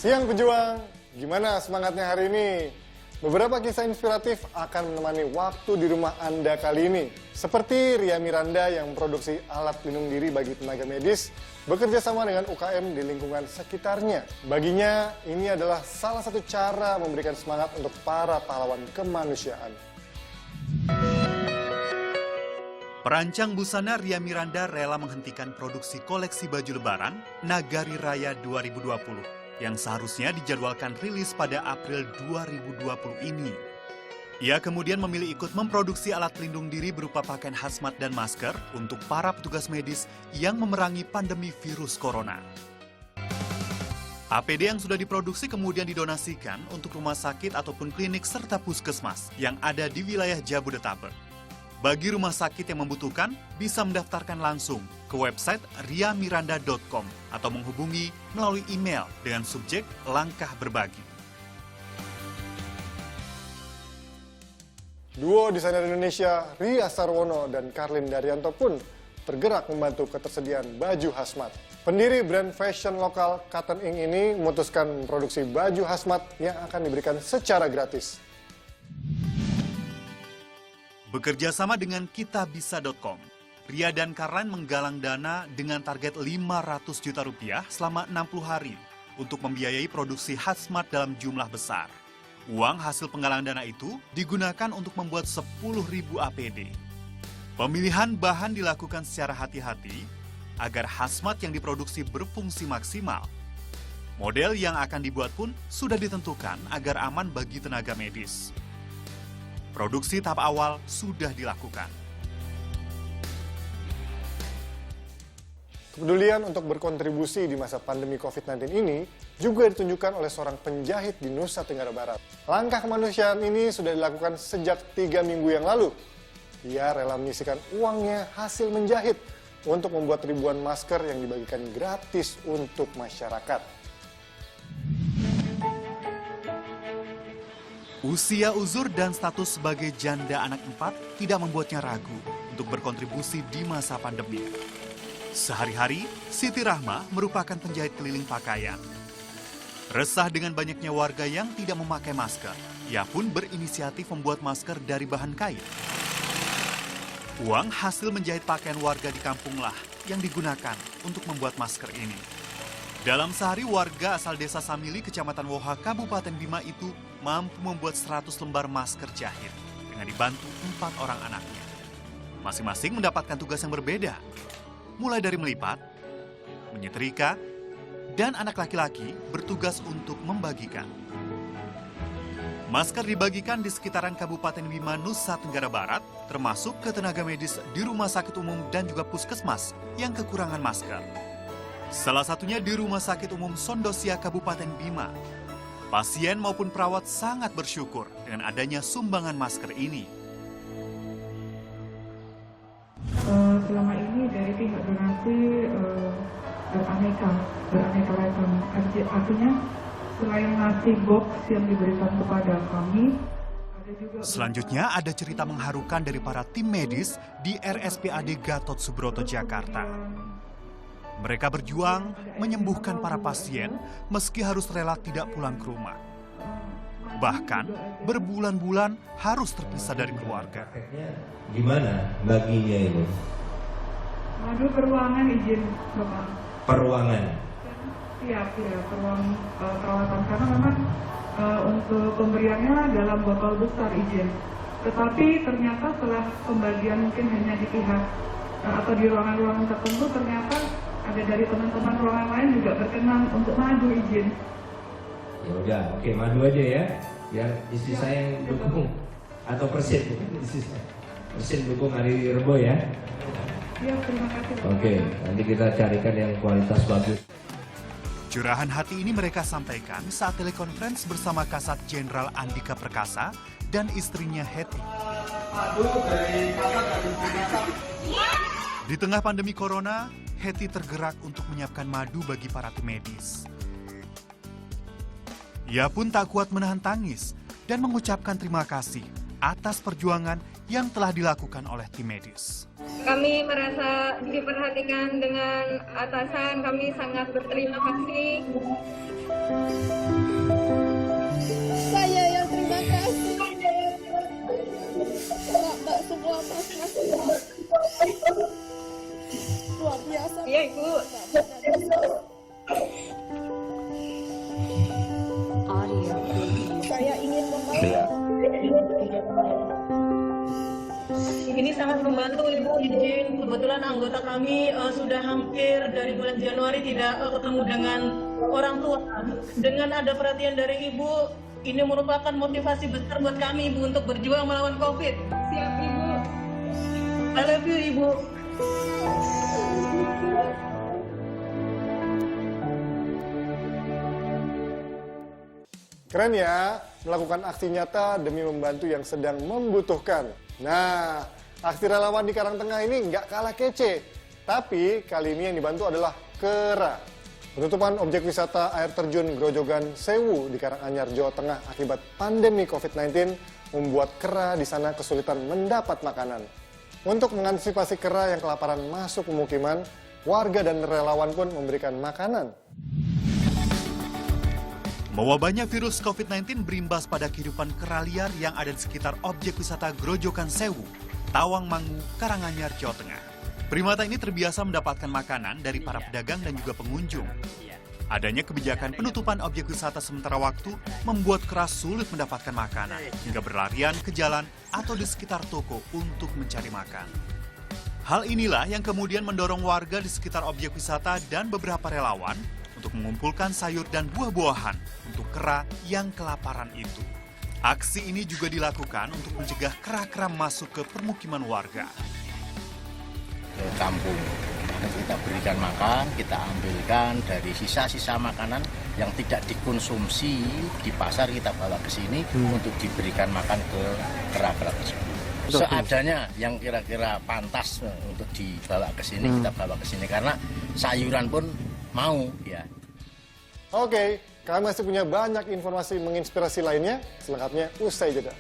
Siang pejuang, gimana semangatnya hari ini? Beberapa kisah inspiratif akan menemani waktu di rumah Anda kali ini. Seperti Ria Miranda yang memproduksi alat pelindung diri bagi tenaga medis, bekerja sama dengan UKM di lingkungan sekitarnya. Baginya, ini adalah salah satu cara memberikan semangat untuk para pahlawan kemanusiaan. Perancang busana Ria Miranda rela menghentikan produksi koleksi baju lebaran Nagari Raya 2020. Yang seharusnya dijadwalkan rilis pada April 2020 ini. Ia kemudian memilih ikut memproduksi alat pelindung diri berupa pakaian hazmat dan masker untuk para petugas medis yang memerangi pandemi virus corona. APD yang sudah diproduksi kemudian didonasikan untuk rumah sakit ataupun klinik serta puskesmas yang ada di wilayah Jabodetabek. Bagi rumah sakit yang membutuhkan, bisa mendaftarkan langsung ke website riamiranda.com atau menghubungi melalui email dengan subjek langkah berbagi. Duo desainer Indonesia Ria Sarwono dan Karlin Daryanto pun tergerak membantu ketersediaan baju hazmat. Pendiri brand fashion lokal Cotton Ink ini memutuskan memproduksi baju hazmat yang akan diberikan secara gratis. Bekerja sama dengan kitabisa.com, Ria dan Karlin menggalang dana dengan target 500 juta rupiah selama 60 hari untuk membiayai produksi hazmat dalam jumlah besar. Uang hasil penggalangan dana itu digunakan untuk membuat 10.000 APD. Pemilihan bahan dilakukan secara hati-hati agar hazmat yang diproduksi berfungsi maksimal. Model yang akan dibuat pun sudah ditentukan agar aman bagi tenaga medis. Produksi tahap awal sudah dilakukan. Kepedulian untuk berkontribusi di masa pandemi COVID-19 ini juga ditunjukkan oleh seorang penjahit di Nusa Tenggara Barat. Langkah kemanusiaan ini sudah dilakukan sejak 3 minggu yang lalu. Ia rela menyisihkan uangnya hasil menjahit untuk membuat ribuan masker yang dibagikan gratis untuk masyarakat. Usia uzur dan status sebagai janda anak 4 tidak membuatnya ragu untuk berkontribusi di masa pandemi. Sehari-hari, Siti Rahma merupakan penjahit keliling pakaian. Resah dengan banyaknya warga yang tidak memakai masker, ia pun berinisiatif membuat masker dari bahan kain. Uang hasil menjahit pakaian warga di kampunglah yang digunakan untuk membuat masker ini. Dalam sehari, warga asal desa Samili, Kecamatan Woha, Kabupaten Bima itu mampu membuat 100 lembar masker jahit dengan dibantu 4 orang anaknya. Masing-masing mendapatkan tugas yang berbeda, mulai dari melipat, menyetrika, dan anak laki-laki bertugas untuk membagikan. Masker dibagikan di sekitaran Kabupaten Bima, Nusa Tenggara Barat, termasuk ke tenaga medis di rumah sakit umum dan juga puskesmas yang kekurangan masker. Salah satunya di Rumah Sakit Umum Sondosia, Kabupaten Bima. Pasien maupun perawat sangat bersyukur dengan adanya sumbangan masker ini. Selama ini dari pihak donasi beraneka ragam. Artinya selain nasi box yang diberikan kepada kami, ada juga... Selanjutnya ada cerita mengharukan dari para tim medis di RSPAD Gatot Subroto, Jakarta. Mereka berjuang menyembuhkan para pasien meski harus rela tidak pulang ke rumah. Bahkan berbulan-bulan harus terpisah dari keluarga. Gimana baginya ini? Aduh, peruangan izin Bapak. Peruangan? Iya, perawatan. Karena memang untuk pemberiannya dalam botol besar izin. Tetapi ternyata setelah pembagian mungkin hanya di pihak atau di ruangan-ruangan tertentu, ternyata ada dari teman-teman ruangan lain juga berkenan untuk madu izin. Ya udah, oke, madu aja ya. Biar istri saya yang dukung. Atau Persin, istri saya. Persin dukung Ari Rebo ya. Iya, terima kasih. Oke, nanti kita carikan yang kualitas bagus. Curahan hati ini mereka sampaikan saat telekonferensi bersama Kasat Jenderal Andika Perkasa dan istrinya Hetty. Di tengah pandemi corona, Hetty tergerak untuk menyiapkan madu bagi para tim medis. Ia pun tak kuat menahan tangis dan mengucapkan terima kasih atas perjuangan yang telah dilakukan oleh tim medis. Kami merasa diperhatikan dengan atasan, kami sangat berterima kasih. Saya yang terima kasih. Mbak semua mas luar biasa. Iya Ibu. Saya ingin membantu. Ini sangat membantu Ibu izin. Kebetulan anggota kami sudah hampir dari bulan Januari tidak ketemu dengan orang tua. Dengan ada perhatian dari Ibu, ini merupakan motivasi besar buat kami Ibu untuk berjuang melawan COVID. Siap Ibu. I love you Ibu. Keren ya, melakukan aksi nyata demi membantu yang sedang membutuhkan. Nah, aksi relawan di Karangtengah ini nggak kalah kece. Tapi kali ini yang dibantu adalah kera. Penutupan objek wisata air terjun Grojogan Sewu di Karanganyar, Jawa Tengah akibat pandemi COVID-19 membuat kera di sana kesulitan mendapat makanan. Untuk mengantisipasi kera yang kelaparan masuk pemukiman, warga dan relawan pun memberikan makanan. Mewabahnya virus COVID-19 berimbas pada kehidupan kera liar yang ada di sekitar objek wisata Grojogan Sewu, Tawangmangu, Karanganyar, Jawa Tengah. Primata ini terbiasa mendapatkan makanan dari para pedagang dan juga pengunjung. Adanya kebijakan penutupan objek wisata sementara waktu membuat kera sulit mendapatkan makanan, hingga berlarian ke jalan atau di sekitar toko untuk mencari makan. Hal inilah yang kemudian mendorong warga di sekitar objek wisata dan beberapa relawan untuk mengumpulkan sayur dan buah-buahan untuk kera yang kelaparan itu. Aksi ini juga dilakukan untuk mencegah kera-kera masuk ke permukiman warga. Ke kampung, kita berikan makan, kita ambilkan dari sisa-sisa makanan yang tidak dikonsumsi di pasar, kita bawa ke sini untuk diberikan makan ke kera-kera tersebut. Seadanya yang kira-kira pantas untuk dibawa ke sini, kita bawa ke sini karena sayuran pun mau ya. Oke, kami masih punya banyak informasi menginspirasi lainnya. Selengkapnya usai jeda.